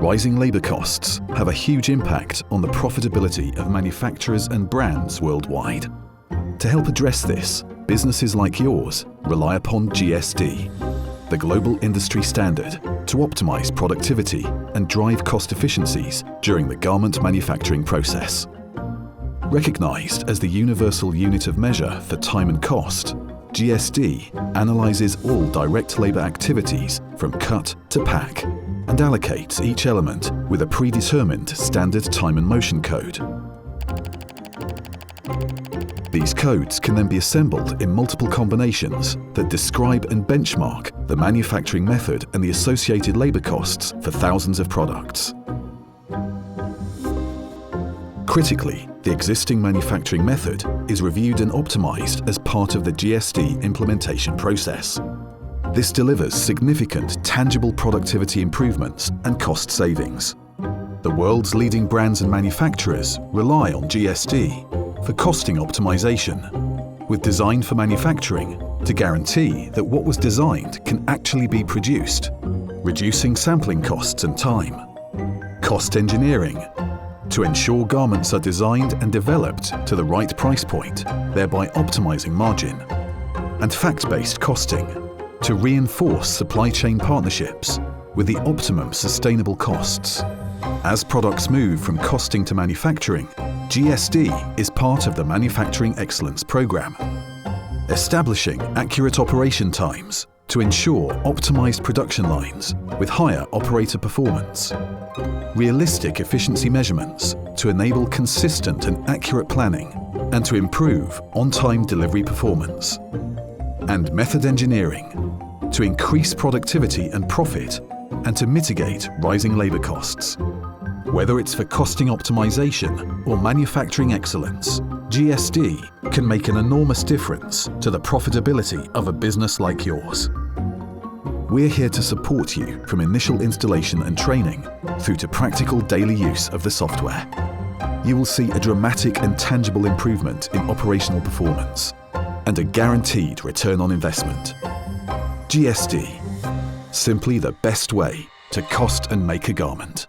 Rising labour costs have a huge impact on the profitability of manufacturers and brands worldwide. To help address this, businesses like yours rely upon GSD, the global industry standard, to optimise productivity and drive cost efficiencies during the garment manufacturing process. Recognised as the universal unit of measure for time and cost, GSD analyses all direct labour activities from cut to pack and allocates each element with a predetermined standard time and motion code. These codes can then be assembled in multiple combinations that describe and benchmark the manufacturing method and the associated labour costs for thousands of products. Critically, the existing manufacturing method is reviewed and optimised as part of the GSD implementation process. This delivers significant, tangible productivity improvements and cost savings. The world's leading brands and manufacturers rely on GSD for costing optimization, with design for manufacturing to guarantee that what was designed can actually be produced, reducing sampling costs and time. Cost engineering to ensure garments are designed and developed to the right price point, thereby optimizing margin. And fact-based costing to reinforce supply chain partnerships with the optimum sustainable costs. As products move from costing to manufacturing, GSD is part of the Manufacturing Excellence Programme, establishing accurate operation times to ensure optimized production lines with higher operator performance, realistic efficiency measurements to enable consistent and accurate planning and to improve on-time delivery performance, and method engineering to increase productivity and profit and to mitigate rising labour costs. Whether it's for costing optimization or manufacturing excellence, GSD can make an enormous difference to the profitability of a business like yours. We're here to support you from initial installation and training through to practical daily use of the software. You will see a dramatic and tangible improvement in operational performance and a guaranteed return on investment. GSD, simply the best way to cost and make a garment.